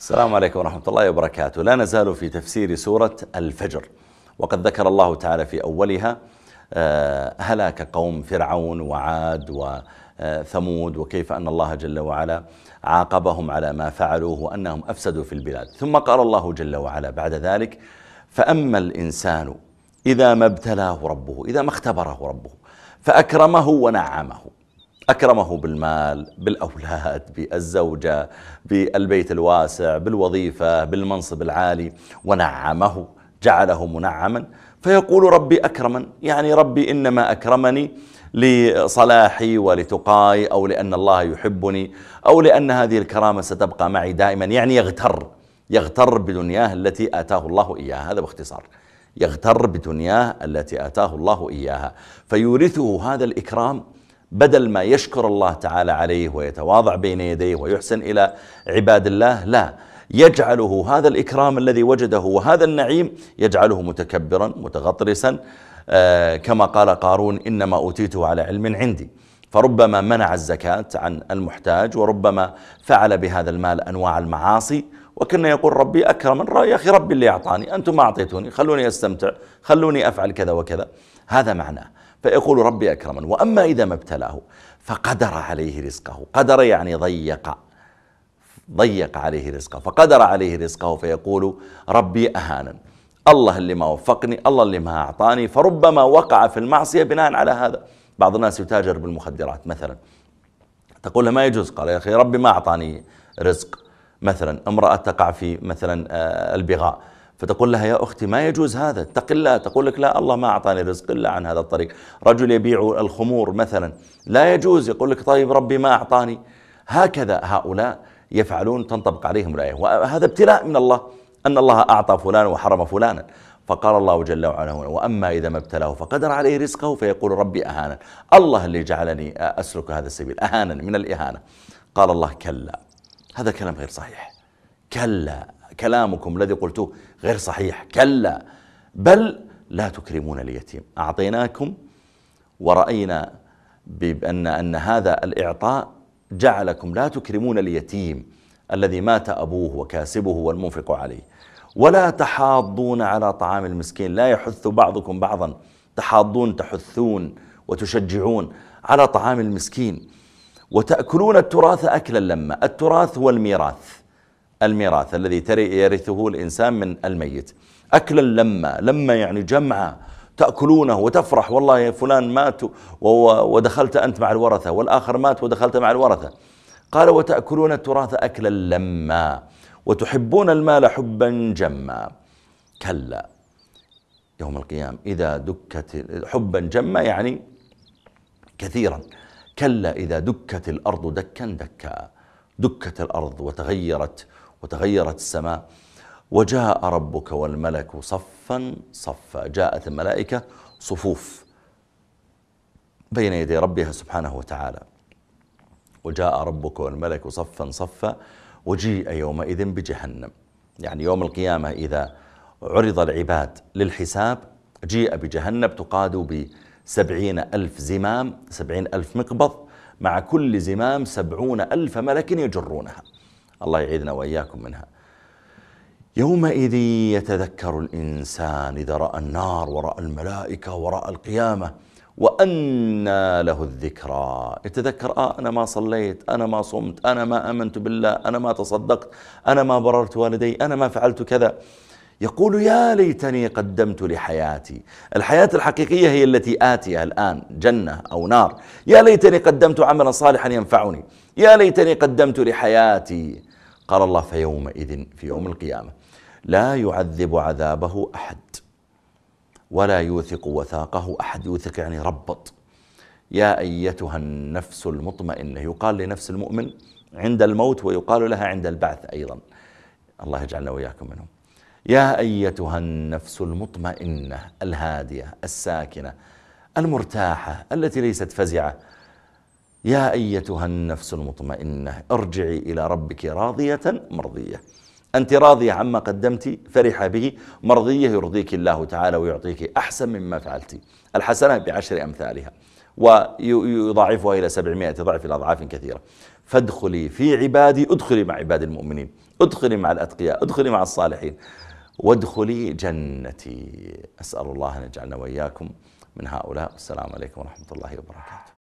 السلام عليكم ورحمة الله وبركاته. لا نزال في تفسير سورة الفجر، وقد ذكر الله تعالى في أولها هلاك قوم فرعون وعاد وثمود، وكيف أن الله جل وعلا عاقبهم على ما فعلوه وأنهم أفسدوا في البلاد. ثم قال الله جل وعلا بعد ذلك: فأما الإنسان إذا ما ابتلاه ربه، إذا ما اختبره ربه فأكرمه ونعمه، أكرمه بالمال، بالأولاد، بالزوجة، بالبيت الواسع، بالوظيفة، بالمنصب العالي، ونعمه جعله منعما، فيقول ربي أكرمن، يعني ربي إنما أكرمني لصلاحي ولتقاي، أو لأن الله يحبني، أو لأن هذه الكرامة ستبقى معي دائما. يعني يغتر بدنياه التي آتاه الله إياها، هذا باختصار، يغتر بدنياه التي آتاه الله إياها، فيورثه هذا الإكرام. بدل ما يشكر الله تعالى عليه ويتواضع بين يديه ويحسن إلى عباد الله، لا، يجعله هذا الإكرام الذي وجده وهذا النعيم يجعله متكبرا متغطرسا، كما قال قارون: إنما أوتيته على علم عندي. فربما منع الزكاة عن المحتاج، وربما فعل بهذا المال أنواع المعاصي، وكان يقول ربي أكرمن، يا أخي ربي اللي أعطاني، أنتم ما أعطيتوني، خلوني أستمتع، خلوني أفعل كذا وكذا. هذا معناه، فيقول ربي أكرمن. وأما إذا ما ابتلاه فقدر عليه رزقه، قدر يعني ضيق عليه رزقه، فقدر عليه رزقه فيقول ربي أهانن، الله اللي ما وفقني، الله اللي ما أعطاني. فربما وقع في المعصية بناء على هذا. بعض الناس يتاجر بالمخدرات مثلا، تقول له ما يجوز، قال يا أخي ربي ما أعطاني رزق. مثلا امرأة تقع في مثلا البغاء، فتقول لها يا أختي ما يجوز هذا، اتق الله، تقول لك لا، الله ما أعطاني رزق إلا عن هذا الطريق. رجل يبيع الخمور مثلا، لا يجوز، يقول لك طيب ربي ما أعطاني. هكذا هؤلاء يفعلون، تنطبق عليهم الآية، وهذا ابتلاء من الله، أن الله أعطى فلان وحرم فلانا. فقال الله جل وعلا: وأما إذا ما ابتلاه فقدر عليه رزقه فيقول ربي أهانا، الله اللي جعلني أسلك هذا السبيل، أهانا من الإهانة. قال الله: كلا، هذا كلام غير صحيح، كلا، كلامكم الذي قلتوه غير صحيح، كلا، بل لا تكرمون اليتيم. أعطيناكم ورأينا بأن هذا الإعطاء جعلكم لا تكرمون اليتيم الذي مات أبوه وكاسبه والمنفق عليه، ولا تحاضون على طعام المسكين، لا يحث بعضكم بعضا، تحاضون، تحثون وتشجعون على طعام المسكين، وتأكلون التراث أكلا لما. التراث هو الميراث الذي يرثه الإنسان من الميت. أكلا لما يعني جمعا، تأكلونه وتفرح، والله يا فلان مات ودخلت أنت مع الورثة، والآخر مات ودخلت مع الورثة. قال: وتأكلون التراث أكلا لما وتحبون المال حبا جما. كلا، يوم القيامة إذا دكت حبا جما يعني كثيرا. كلا إذا دكت الأرض دكا دكا، دكت الأرض وتغيرت السماء، وجاء ربك والملك صفا صفا. جاءت الملائكة صفوف بين يدي ربها سبحانه وتعالى. وجاء ربك والملك صفا صفا، وجيء يومئذ بجهنم. يعني يوم القيامة إذا عرض العباد للحساب جيء بجهنم تقاد ب70,000 زمام، 70,000 مقبض، مع كل زمام 70,000 ملك يجرونها. الله يعيذنا وإياكم منها. يومئذ يتذكر الإنسان إذا رأى النار ورأى الملائكة ورأى القيامة، وأنى له الذكرى. يتذكر: أنا ما صليت، أنا ما صمت، أنا ما آمنت بالله، أنا ما تصدقت، أنا ما بررت والدي، أنا ما فعلت كذا. يقول: يا ليتني قدمت لحياتي. الحياة الحقيقية هي التي آتيها الآن، جنة أو نار. يا ليتني قدمت عملا صالحا ينفعني، يا ليتني قدمت لحياتي. قال الله: فيومئذ، في يوم القيامة، لا يعذب عذابه أحد ولا يوثق وثاقه أحد. يوثق يعني ربط. يا أيتها النفس المطمئنة، يقال لنفس المؤمن عند الموت، ويقال لها عند البعث أيضا. الله يجعلنا وإياكم منهم. يا أيتها النفس المطمئنة الهادية الساكنة المرتاحة التي ليست فزعة. يا أيتها النفس المطمئنة ارجعي إلى ربك راضية مرضية. أنت راضية عما قدمت، فرح به، مرضية، يرضيك الله تعالى ويعطيك أحسن مما فعلت. الحسنة ب10 أمثالها، ويضاعفها إلى 700 ضعف، إلى أضعاف كثيرة. فادخلي في عبادي، ادخلي مع عباد المؤمنين، ادخلي مع الأتقياء، ادخلي مع الصالحين، وادخلي جنتي. أسأل الله أن يجعلنا وإياكم من هؤلاء. والسلام عليكم ورحمة الله وبركاته.